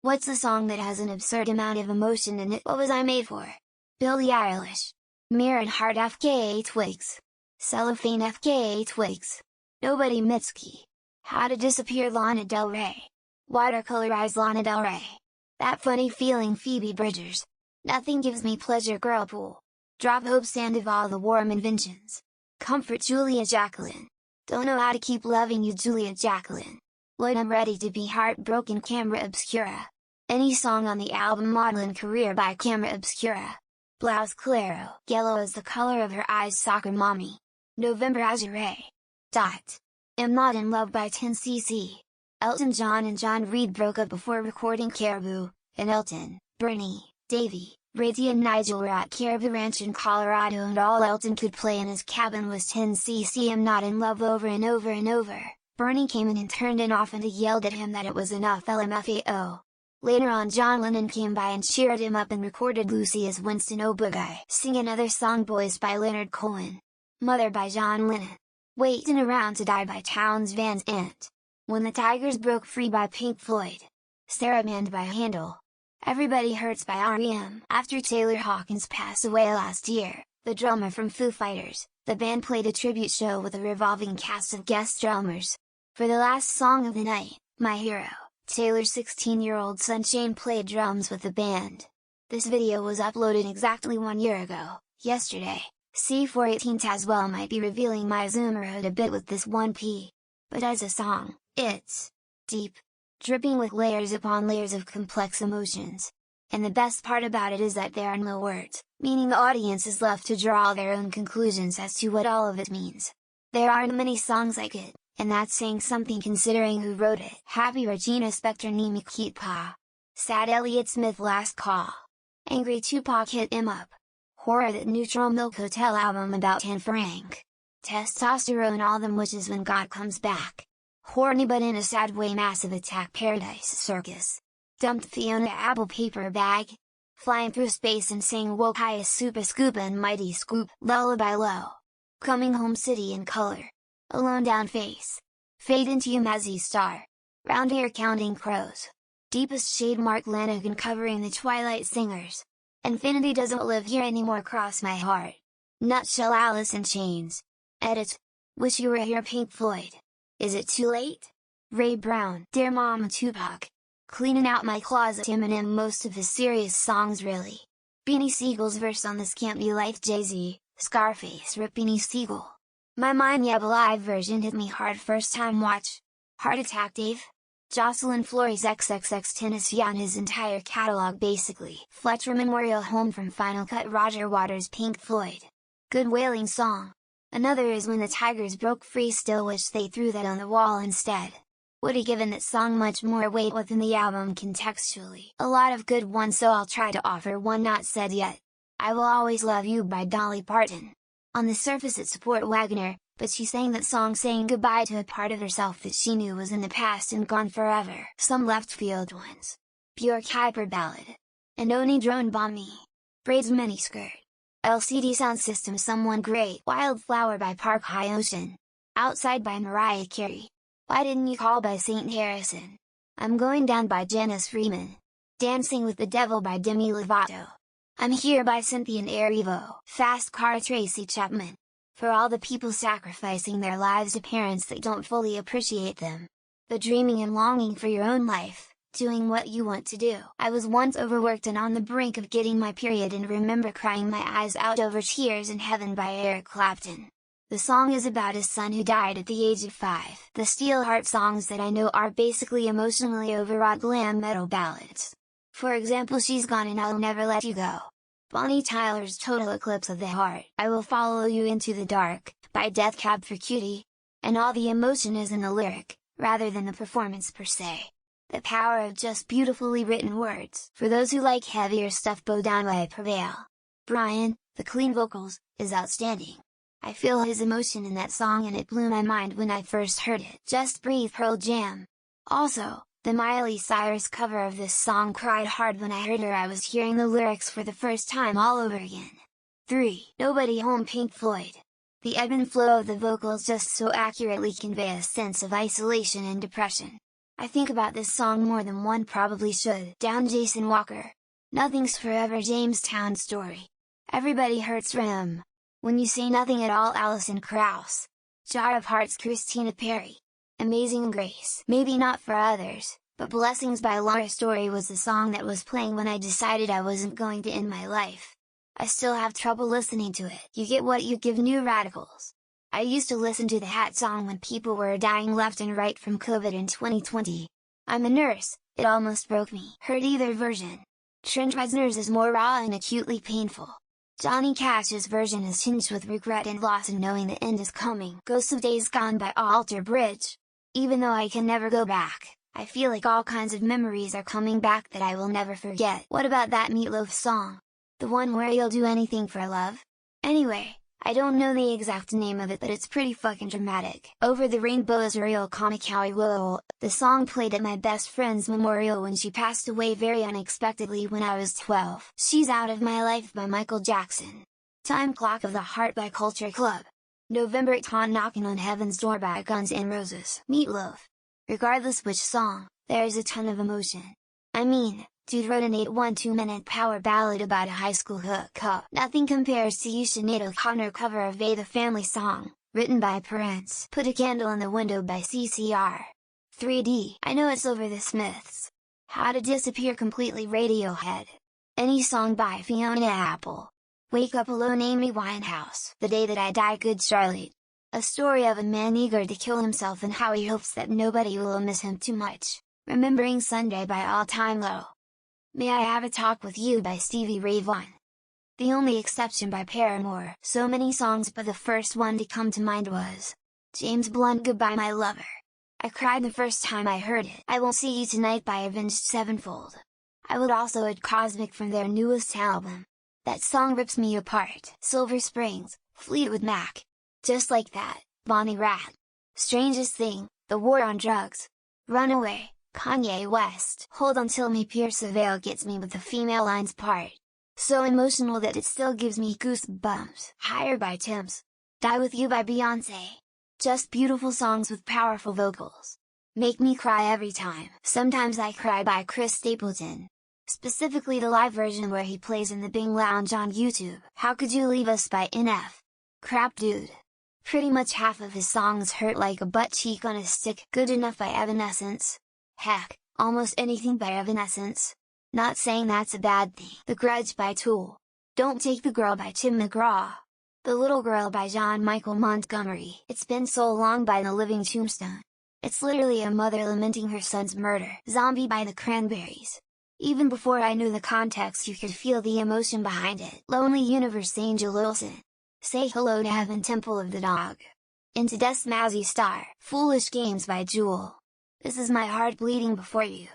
What's a song that has an absurd amount of emotion in it? What was I made for? Billie Eilish. Mirror and Heart FKA Twigs. Cellophane FKA Twigs. Nobody Mitski. How to Disappear Lana Del Rey. Watercolor Eyes Lana Del Rey. That Funny Feeling Phoebe Bridgers. Nothing Gives Me Pleasure Girlpool. Drop Hope Sandoval The Warm Inventions. Comfort Julia Jacqueline. Don't Know How to Keep Loving You Julia Jacqueline. Lloyd I'm Ready to Be Heartbroken Camera Obscura. Any song on the album Modeling Career by Camera Obscura. Blouse Claro. Yellow Is the Color of Her Eyes Soccer Mommy. November Azure. Am Not in Love by 10cc. Elton John and John Reid broke up before recording Caribou, and Elton, Bernie, Davey, Reggie and Nigel were at Caribou Ranch in Colorado, and all Elton could play in his cabin was 10cc I'm Not in Love over and over and over. Bernie came in and turned it off and he yelled at him that it was enough LMFAO. Later on John Lennon came by and cheered him up and recorded Lucy as Winston O'Boogay. Sing another song Boys by Leonard Cohen. Mother by John Lennon. Waitin' Around to Die by Townes Van Zandt. When the Tigers Broke Free by Pink Floyd. Saraband by Handel. Everybody Hurts by R.E.M. After Taylor Hawkins passed away last year, the drummer from Foo Fighters, the band played a tribute show with a revolving cast of guest drummers. For the last song of the night, My Hero, Taylor's 16-year-old son Shane played drums with the band. This video was uploaded exactly 1 year ago, yesterday. C418 Tazwell might be revealing my Zoomerhood a bit with this 1P. But as a song, it's deep, dripping with layers upon layers of complex emotions. And the best part about it is that there are no words, meaning the audience is left to draw their own conclusions as to what all of it means. There aren't many songs like it, and that's saying something considering who wrote it. Happy Regina Spektor Nimi Keat Pa. Sad Elliott Smith Last Call. Angry Tupac Hit 'Em Up. Horror That Neutral Milk Hotel album about Anne Frank. Testosterone All Them Wishes When God Comes Back. Horny but in a sad way Massive Attack Paradise Circus. Dumped Fiona Apple Paper Bag. Flying Through Space and Saying Woke High Super Scuba and Mighty Scoop. Lullaby Low. Coming Home City in Color. Alone Down Face. Fade Into You Mazzy Star. Round Here Counting Crows. Deepest Shade Mark Lanegan covering the Twilight Singers. Infinity Doesn't Live Here Anymore Cross My Heart. Nutshell Alice in Chains. Edit. Wish You Were Here Pink Floyd. Is It Too Late? Ray Brown. Dear Mama Tupac. Cleaning Out My Closet Eminem. Most of his serious songs really. Beanie Siegel's verse on This Can't Be Life Jay-Z, Scarface Rip Beanie Siegel. My Mind Yeah live version hit me hard first time watch. Heart Attack Dave? Jocelyn Flores XXX Tennessee on his entire catalog basically. Fletcher Memorial Home from Final Cut Roger Waters Pink Floyd. Good wailing song. Another is When the Tigers Broke Free Still Wish They Threw That on the Wall instead. Would've given that song much more weight within the album contextually. A lot of good ones, so I'll try to offer one not said yet. I Will Always Love You by Dolly Parton. On the surface it's support Wagner, but she sang that song saying goodbye to a part of herself that she knew was in the past and gone forever. Some left field ones. Bjork Hyper Ballad. And Oni Drone Bomb Me. Braids Miniskirt. LCD Sound System Someone Great. Wildflower by Park High Ocean. Outside by Mariah Carey. Why Didn't You Call by Saint Harrison. I'm Going Down by Janice Freeman. Dancing with the Devil by Demi Lovato. I'm Here by Cynthia and Erivo. Fast Car Tracy Chapman. For all the people sacrificing their lives to parents that don't fully appreciate them. The dreaming and longing for your own life, doing what you want to do. I was once overworked and on the brink of getting my period and remember crying my eyes out over Tears in Heaven by Eric Clapton. The song is about his son who died at the age of 5. The Steelheart songs that I know are basically emotionally overwrought glam metal ballads. For example She's Gone and I'll Never Let You Go. Bonnie Tyler's Total Eclipse of the Heart. I Will Follow You Into the Dark, by Death Cab for Cutie. And all the emotion is in the lyric, rather than the performance per se. The power of just beautifully written words. For those who like heavier stuff Bow Down by Prevail. Brian, the clean vocals, is outstanding. I feel his emotion in that song and it blew my mind when I first heard it. Just Breathe Pearl Jam. Also, the Miley Cyrus cover of this song cried hard when I heard her. I was hearing the lyrics for the first time all over again. 3. Nobody Home Pink Floyd. The ebb and flow of the vocals just so accurately convey a sense of isolation and depression. I think about this song more than one probably should. Down Jason Walker. Nothing's Forever Jamestown Story. Everybody Hurts Rim. When You Say Nothing at All Alison Krauss. Jar of Hearts Christina Perri. Amazing Grace. Maybe not for others, but Blessings by Laura Story was the song that was playing when I decided I wasn't going to end my life. I still have trouble listening to it. You Get What You Give. New Radicals. I used to listen to the Hat song when people were dying left and right from COVID in 2020. I'm a nurse, it almost broke me. Heard either version. Trent Reznor's is more raw and acutely painful. Johnny Cash's version is tinged with regret and loss and knowing the end is coming. Ghosts of Days Gone by Alter Bridge. Even though I can never go back, I feel like all kinds of memories are coming back that I will never forget. What about that Meatloaf song? The one where you'll do anything for love? Anyway, I don't know the exact name of it, but it's pretty fucking dramatic. Over the Rainbow is Real Kamikawi Will. The song played at my best friend's memorial when she passed away very unexpectedly when I was 12. She's Out of My Life by Michael Jackson. Time Clock of the Heart by Culture Club. November Ton Knocking on Heaven's Door by Guns N' Roses. Meatloaf. Regardless which song, there is a ton of emotion. I mean, dude wrote an 8-1-2-minute power ballad about a high school hookup. Nothing compares to Sinead O'Connor cover of A The Family Song, written by Prince. Put a Candle in the Window by CCR. 3D. I Know It's Over the Smiths. How to Disappear Completely Radiohead. Any Song by Fiona Apple. Wake Up Alone Amy Winehouse. The Day That I Die Good Charlotte. A story of a man eager to kill himself and how he hopes that nobody will miss him too much. Remembering Sunday by All Time Low. May I Have a Talk With You by Stevie Ray Vaughan. The Only Exception by Paramore. So many songs, but the first one to come to mind was James Blunt Goodbye My Lover. I cried the first time I heard it. I Won't See You Tonight by Avenged Sevenfold. I would also add Cosmic from their newest album. That song rips me apart. Silver Springs, Fleetwood Mac. Just Like That, Bonnie Raitt. Strangest Thing, The War on Drugs. Runaway, Kanye West. Hold On Till Me Perseveral gets me with the female lines part. So emotional that it still gives me goosebumps. Higher by Tems. Die With You by Beyonce. Just beautiful songs with powerful vocals. Make Me Cry Every Time. Sometimes I Cry by Chris Stapleton. Specifically the live version where he plays in the Bing Lounge on YouTube. How Could You Leave Us by NF. Crap Dude. Pretty much half of his songs hurt like a butt cheek on a stick. Good Enough by Evanescence. Heck, almost anything by Evanescence. Not saying that's a bad thing. The Grudge by Tool. Don't Take the Girl by Tim McGraw. The Little Girl by John Michael Montgomery. It's Been So Long by The Living Tombstone. It's literally a mother lamenting her son's murder. Zombie by The Cranberries. Even before I knew the context you could feel the emotion behind it. Lonely Universe Angel Olsen. Say Hello to Heaven Temple of the Dog. Into Death's Mazzy Star. Foolish Games by Jewel. This Is My Heart Bleeding Before You.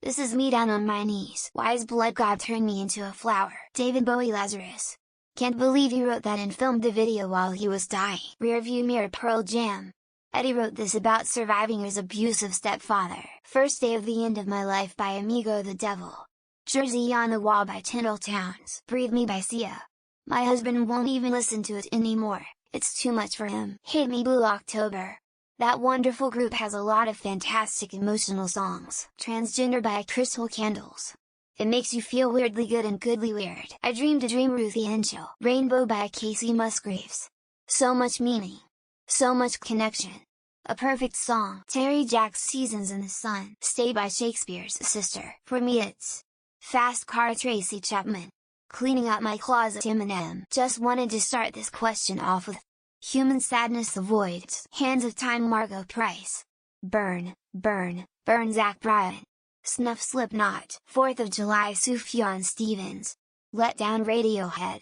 This Is Me Down on My Knees. Why's Blood God Turned Me Into a Flower. David Bowie Lazarus. Can't believe he wrote that and filmed the video while he was dying. Rearview Mirror Pearl Jam. Eddie wrote this about surviving his abusive stepfather. First Day of the End of My Life by Amigo the Devil. Jersey on the Wall by Tyndall Towns. Breathe Me by Sia. My husband won't even listen to it anymore, it's too much for him. Hate Me Blue October. That wonderful group has a lot of fantastic emotional songs. Transgender by Crystal Candles. It makes you feel weirdly good and goodly weird. I Dreamed a Dream Ruthie Henschel. Rainbow by Casey Musgraves. So much meaning. So much connection. A perfect song. Terry Jacks Seasons in the Sun. Stay by Shakespeare's Sister. For me it's Fast Car Tracy Chapman. Cleaning Out My Closet Eminem. Just wanted to start this question off with Human Sadness The Voids. Hands of Time Margot Price. Burn, Burn, Burn Zach Bryan. Snuff Slipknot. 4th of July Sufjan Stevens. Let Down Radiohead.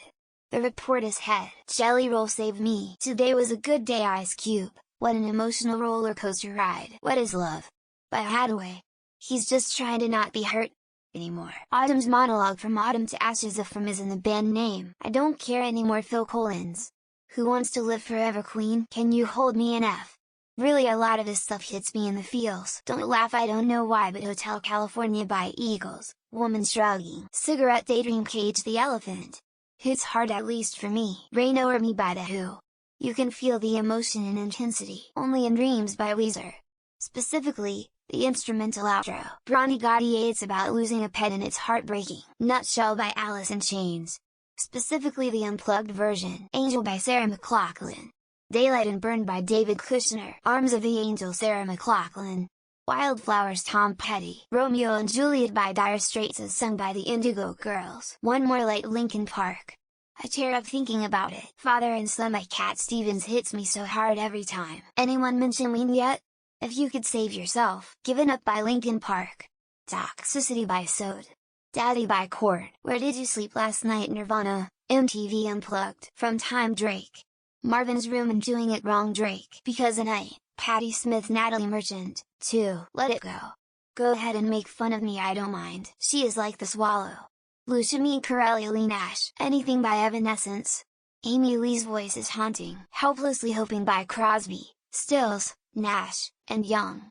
The Report Is Head. Jelly Roll Save Me. Today Was a Good Day Ice Cube. What an emotional roller coaster ride. What Is Love? By Hadaway. He's just trying to not be hurt anymore. Autumn's Monologue from Autumn to Ashes of From is in the band name. I Don't Care Anymore Phil Collins. Who Wants to Live Forever Queen? Can You Hold Me NF? Really a lot of this stuff hits me in the feels. Don't Laugh I Don't Know Why but Hotel California by Eagles. Woman Shrugging. Cigarette Daydream Cage the Elephant. Hits hard at least for me. Rain Over Me by The Who. You can feel the emotion and intensity. Only in Dreams by Weezer. Specifically, The instrumental outro, Bronny Gotti, it's about losing a pet and it's heartbreaking. Nutshell by Alice in Chains. Specifically the unplugged version, Angel by Sarah McLachlan. Daylight and Burn by David Kushner, Arms of the Angel Sarah McLachlan. Wildflowers Tom Petty, Romeo and Juliet by Dire Straits as sung by the Indigo Girls. One More Light Linkin Park. I tear up thinking about it. Father and Son by Cat Stevens hits me so hard every time. Anyone mention Lean yet? If You Could Save Yourself, Given Up by Linkin Park. Toxicity by Sode. Daddy by Korn, Where Did You Sleep Last Night Nirvana, MTV Unplugged, From Time Drake. Marvin's Room and Doing It Wrong Drake, Because a Night, Patti Smith Natalie Merchant, 2, Let It Go. Go Ahead and Make Fun of Me I Don't Mind, She Is Like the Swallow. Lucia Me Corelli Lee Nash, Anything by Evanescence. Amy Lee's Voice is Haunting, Helplessly Hoping by Crosby, Stills, Nash, and Young.